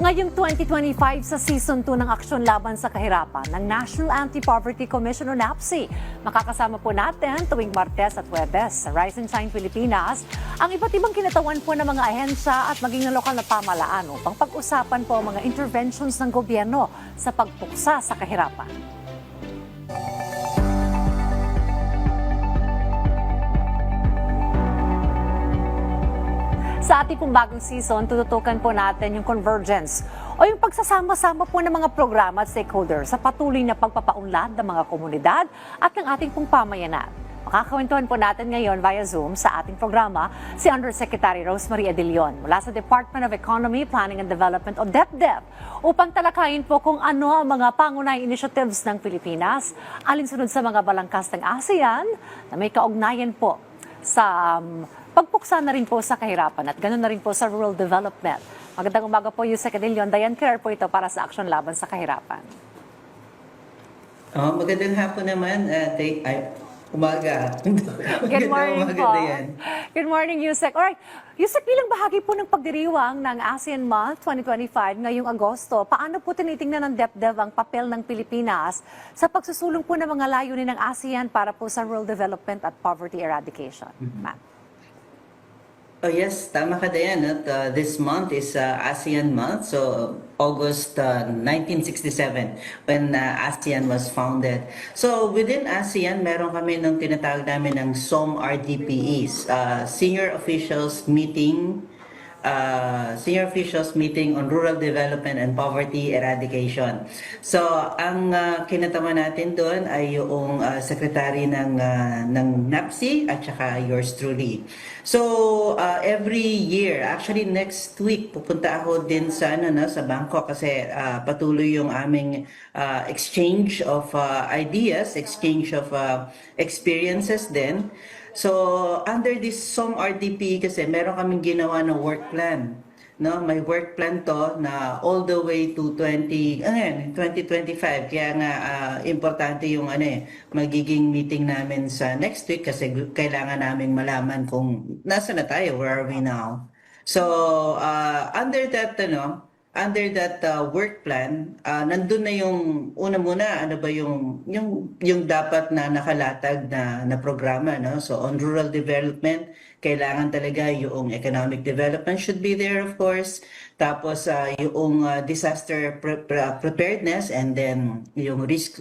Ngayong 2025 sa Season 2 ng Aksyon Laban sa Kahirapan ng National Anti-Poverty Commission o NAPSI. Makakasama po natin tuwing Martes at Huwebes sa Rise and Shine Pilipinas ang iba't ibang kinatawan po ng mga ahensya at maging ng lokal na pamahalaan upang pag-usapan po ang mga interventions ng gobyerno sa pagpuksa sa kahirapan. Sa ating pong bagong season, tututukan po natin yung convergence o yung pagsasama-sama po ng mga programa at stakeholders sa patuloy na pagpapaunlad ng mga komunidad at ng ating pong pamayanan. Makakawentuhan po natin ngayon via Zoom sa ating programa si Undersecretary Rosemary Adilion mula sa Department of Economy, Planning and Development o DepDep upang talakayin po kung ano ang mga pangunahing initiatives ng Pilipinas alinsunod sa mga balangkas ng ASEAN na may kaugnayan po sa pagpuksa na rin po sa kahirapan at ganoon na rin po sa rural development. Magandang umaga po, Yusek Adilion. Diane Claire po ito para sa Aksyon Laban sa Kahirapan. Magandang hapon naman, umaga. Good morning umaga, po. Diane. Good morning, Yusek. Alright, Yusek, bilang bahagi po ng pagdiriwang ng ASEAN Month 2025 ngayong Agosto, paano po tinitingnan ng DepDep ang papel ng Pilipinas sa pagsusulong po ng mga layunin ng ASEAN para po sa rural development at poverty eradication? Ma'am. Oh yes, tama ka Diane. This month is ASEAN month, so August 1967 when ASEAN was founded. So within ASEAN, meron kami ng tinatawag namin ng SOM-RDPEs, Senior Officials Meeting on Rural Development and Poverty Eradication. So, ang kinatama natin doon ay yung secretary ng NAPSI at saka yours truly. So, every year, actually next week, pupunta ako din sa, sa Bangkok kasi patuloy yung aming exchange of ideas, exchange of experiences din. So, under this SOM-RDP kasi meron kaming ginawa na work plan. No, may work plan to na all the way to 2025. Kaya nga importante yung magiging meeting namin sa next week kasi kailangan naming malaman kung nasa na tayo, where are we now. So, under that work plan, nandun na yung una muna, ano ba yung dapat na nakalatag na programa, no? So on rural development, kailangan talaga yung economic development should be there, of course. Tapos yung disaster preparedness and then yung risk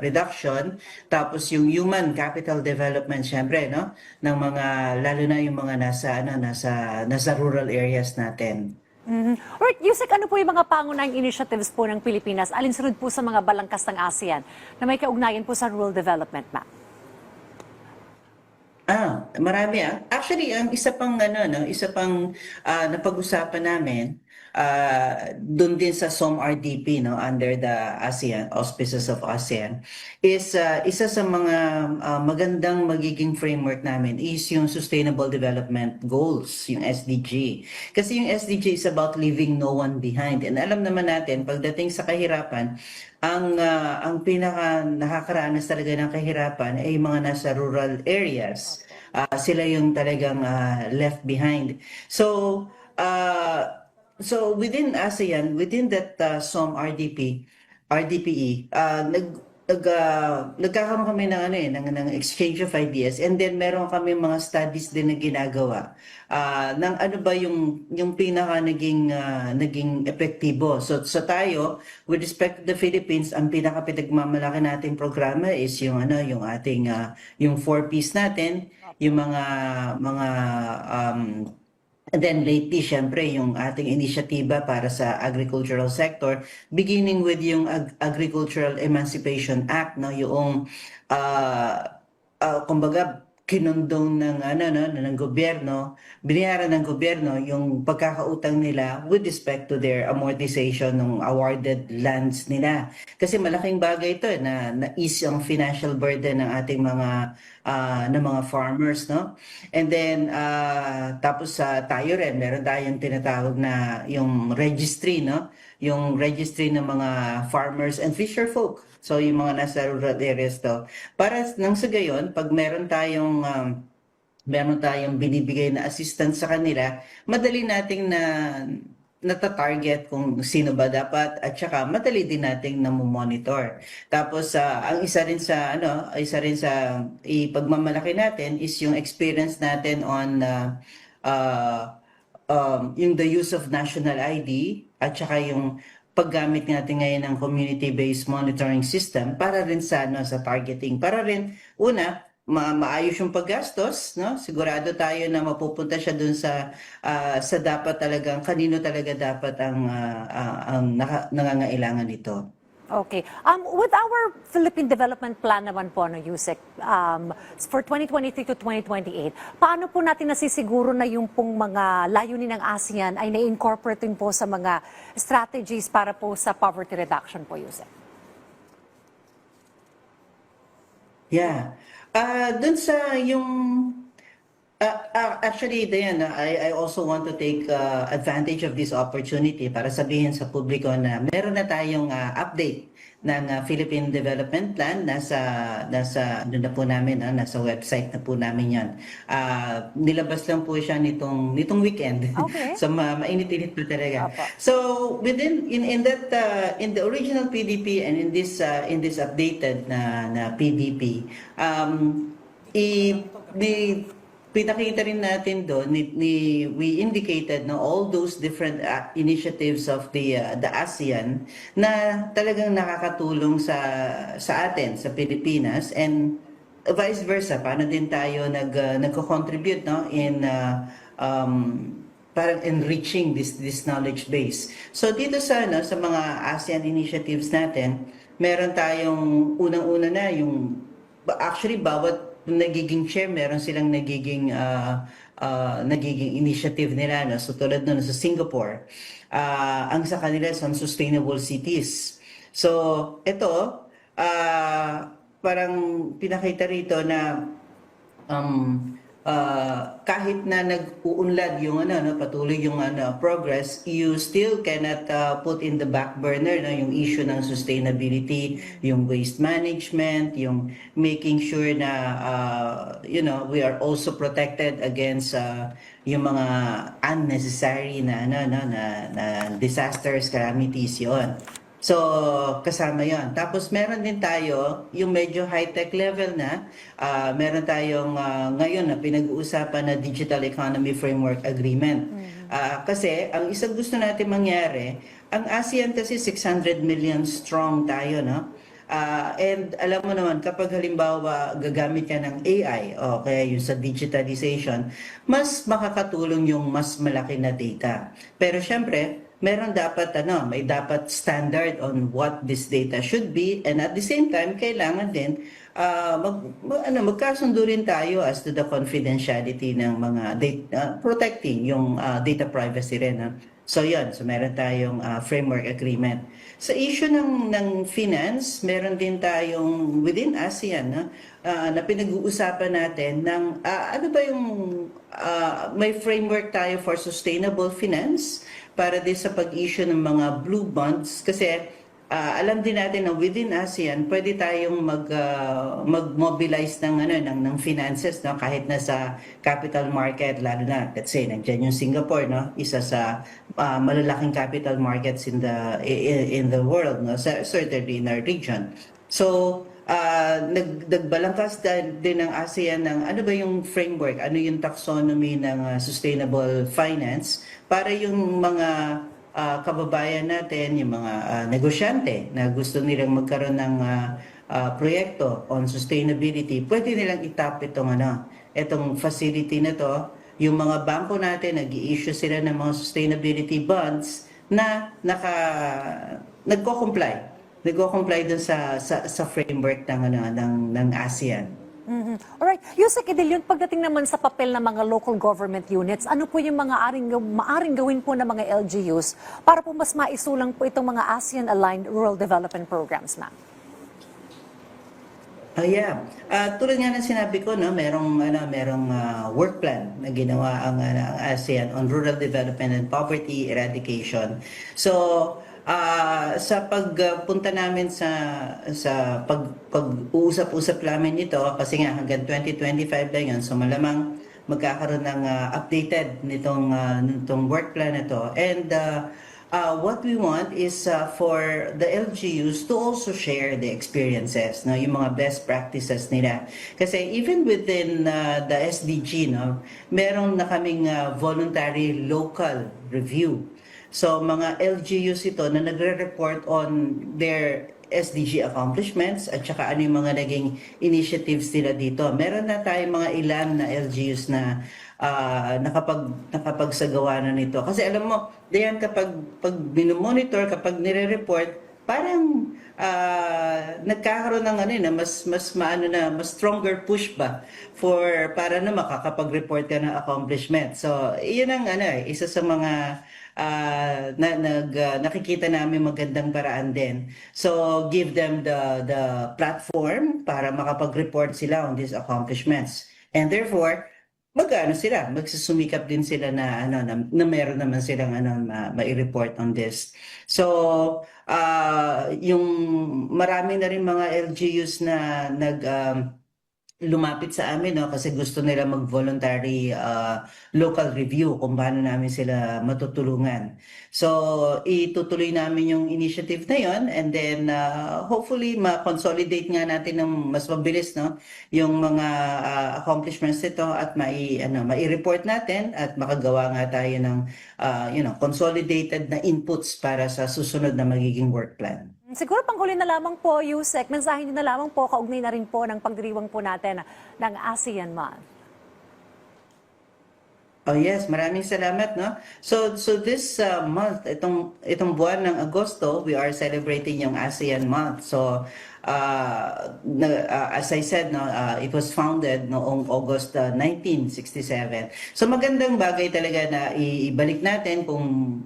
reduction. Tapos yung human capital development, syempre, no? Ng mga, lalo na yung mga nasa rural areas natin. Alright, Yusek, ano po yung mga pangunahing initiatives po ng Pilipinas alinsunod po sa mga balangkas ng ASEAN na may kaugnayan po sa rural development, ma'am? Marami. Actually, ang isa pang napag-usapan namin doon din sa SOM-RDP, no, under the ASEAN auspices of ASEAN is isa sa mga magandang magiging framework namin is yung Sustainable Development Goals, yung SDG. Kasi yung SDG is about leaving no one behind. And alam naman natin pagdating sa kahirapan, ang pinaka nakakaranas talaga ng kahirapan ay mga nasa rural areas. Sila yung talagang left behind. So within ASEAN, within that RDPE, nagkakaroon kami ng exchange of ideas, and then meron kami mga studies din na ginagawa ng ano ba yung pinaka naging epektibo. So tayo, with respect to the Philippines, ang pinaka pinagmamalaki nating programa is yung ating yung 4Ps natin, yung mga and then lately, syempre, yung ating inisyatiba para sa agricultural sector, beginning with yung Agricultural Emancipation Act, no, yung kumbaga kinondong ng gobyerno, binayaran ng gobyerno yung pagkakautang nila with respect to their amortization ng awarded lands nila. Kasi malaking bagay ito na na-ease ang financial burden ng ating mga farmers, no? And then tapos tayo rin, meron tayong tinatawag na yung registry, no? Yung registry ng mga farmers and fisher folk. So yung mga nasa rural areas to. Para nang sa gayon, pag meron tayong binibigay na assistance sa kanila, madali nating nata-target kung sino ba dapat at saka madali din nating namomonitor. Tapos ang isa rin sa ipagmamalaki natin is yung experience natin on yung the use of national ID at saka yung paggamit natin ngayon ng community-based monitoring system para rin sa targeting. Para rin, una, maayos yung paggastos, no? Sigurado tayo na mapupunta siya dun sa dapat talagang, kanino talaga dapat ang nangangailangan nito. Okay. With our Philippine Development Plan naman po, Yusek, for 2023 to 2028, paano po natin nasisiguro na yung pong mga layunin ng ASEAN ay na-incorporate din po sa mga strategies para po sa poverty reduction po, Yusek? Yeah. Dun sa yung actually, Diana, I also want to take advantage of this opportunity para sabihin sa publiko na meron na tayong update ng Philippine Development Plan. Nasa ano na po namin, nasa website na po namin yan. Nilabas lang po siya nitong weekend. Okay. So mainit-init po talaga. Opo. So in the original PDP and in this updated na PDP, pinakita rin natin doon, we indicated na all those different initiatives of the ASEAN na talagang nakakatulong sa atin, sa Pilipinas, and vice versa, paano din tayo nagko-contribute, no, in parang enriching this knowledge base. So dito sa mga ASEAN initiatives natin, meron tayong unang-una na yung actually bawat nagiging chair, meron silang nagiging initiative nila. No? So tulad nun sa Singapore, ang sa kanila is on sustainable cities. So ito, parang pinakita rito na kahit na nag-uunlad yung patuloy yung progress, you still cannot put in the back burner yung issue ng sustainability, yung waste management, yung making sure na we are also protected against yung mga unnecessary na disasters, calamities yon. So, kasama yon. Tapos, meron din tayo yung medyo high-tech level na. Meron tayong ngayon na pinag-uusapan na Digital Economy Framework Agreement. Kasi, ang isang gusto natin mangyari, ang ASEAN kasi 600 million strong tayo, no? And alam mo naman, kapag halimbawa gagamit ka ng AI o kaya yung sa digitalization, mas makakatulong yung mas malaki na data. Pero syempre, meron dapat may dapat standard on what this data should be, and at the same time kailangan din magkasundo rin tayo as to the confidentiality ng mga data, protecting yung data privacy rin. So yan, so meron tayong framework agreement. Sa issue ng finance, meron din tayong within ASEAN na pinag-uusapan natin ng ano ba yung may framework tayo for sustainable finance para din sa pag-issue ng mga blue bonds, kasi alam din natin na within ASEAN pwede tayong mag-mobilize ng finances, no, kahit na sa capital market, lalo na let's say nandiyan yung Singapore, no, isa sa malalaking capital markets in the world, no, certainly in our region. So nagbalangkas din ng ASEAN ng ano ba yung framework, ano yung taxonomy ng sustainable finance para yung mga kababayan natin, yung mga negosyante na gusto nilang magkaroon ng proyekto on sustainability, pwede nilang itap itong facility na to. Yung mga bangko natin, nag-i-issue sila ng mga sustainability bonds na nagko-comply dun sa framework ng ASEAN. Alright. Yusek Idil, pagdating naman sa papel ng mga local government units, ano po yung mga maaring gawin po ng mga LGUs para po mas maisulang po itong mga ASEAN-aligned rural development programs, ma'am? Yeah. Tulad nga ng sinabi ko, no, merong work plan na ginawa ang ASEAN on rural development and poverty eradication. So, sa pagpunta namin sa pag-uusap-usap namin ito, kasi nga hanggang 2025 lang yun, so malamang magkakaroon ng updated nitong work plan na to. And what we want is for the LGUs to also share the experiences, no, yung mga best practices nila. Kasi even within the SDG, no, meron na kaming voluntary local review. So mga LGUs ito na nagre-report on their SDG accomplishments at saka ano yung mga naging initiatives nila dito. Meron na tayong mga ilan na LGUs na nakapagsagawa na nito. Kasi alam mo, diyan kapag binomonitor, kapag nire-report, parang nagkakaroon ng mas stronger push ba para na makakapag-report ka ng accomplishment. So, iyon ang isa sa mga nakikita namin magandang paraan din. So, give them the platform para makapag-report sila on these accomplishments. And therefore, magsusumikap din sila na meron naman silang mai-report on this. So, yung marami na rin mga LGUs na lumapit sa amin, no, kasi gusto nila mag-voluntary local review kung paano namin sila matutulungan. So, itutuloy namin yung initiative na yon, and then hopefully ma-consolidate nga natin ng mas mabilis, no, yung mga accomplishments nito at mai-report natin at makagawa nga tayo ng consolidated na inputs para sa susunod na magiging work plan. Siguro panghuli na lamang po, Yusek, mensahe na lamang po, kaugnay na rin po ng pagdiriwang po natin ng ASEAN Month. Oh yes, maraming salamat, no. So this month, itong buwan ng Agosto, we are celebrating yung ASEAN Month. So as I said, no, it was founded noong August 1967. So magandang bagay talaga na ibalik natin kung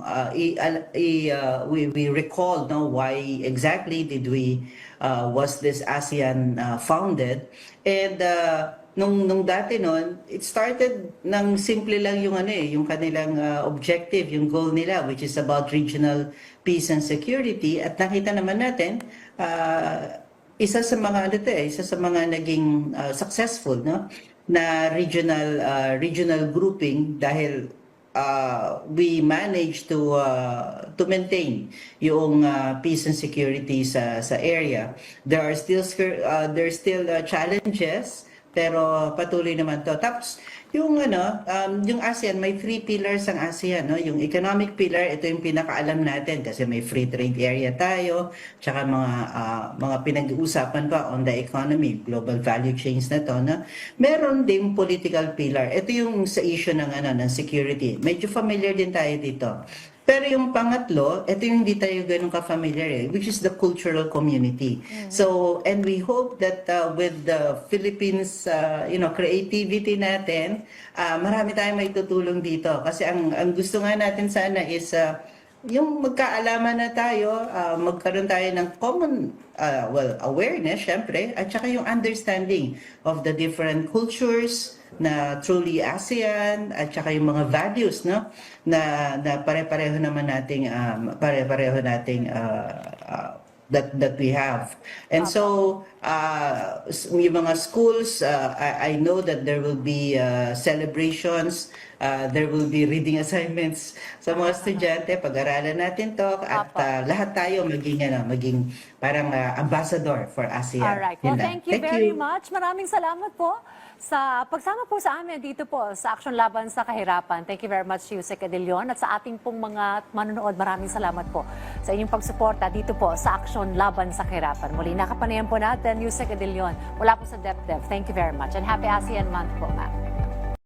we recall, no, why exactly did we was this ASEAN founded. And nung dati noon, it started ng simple lang yung kanilang objective, yung goal nila, which is about regional peace and security. At nakita naman natin, isa sa mga naging successful, no, na regional grouping dahil we managed to maintain yung peace and security sa area. There are still challenges, pero patuloy naman to. Tapos yung ASEAN, may 3 pillars ang ASEAN, no? Yung economic pillar, ito yung pinakaalam natin kasi may free trade area tayo, tsaka mga pinag-uusapan pa on the economy, global value chains na to, no? Meron ding political pillar. Ito yung sa issue ng security. Medyo familiar din tayo dito. Pero yung pangatlo, ito yung hindi tayo ganun ka-familiar, which is the cultural community. So, and we hope that with the Philippines, creativity natin, marami tayong may tutulong dito. Kasi ang gusto nga natin sana is yung magkaalaman na tayo, magkaroon tayo ng common awareness, syempre, at saka yung understanding of the different cultures na truly ASEAN, at saka yung mga values, no, na pare-pareho naman nating that we have. And so yung mga schools, I know that there will be celebrations, there will be reading assignments sa mga estudyante. Pag-aralan natin to at lahat tayo maging parang ambassador for ASEAN. Alright. Well, thank you very much. Maraming salamat po sa pagsama po sa amin dito po sa Aksyon Laban sa Kahirapan. Thank you very much, Yusek Adelion. At sa ating pong mga manonood, maraming salamat po sa inyong pagsuporta dito po sa Aksyon Laban sa Kahirapan. Muli nakapanayan po natin, Yusek Adelion, mula po sa DepDev. Thank you very much and happy ASEAN Month po, ma'am.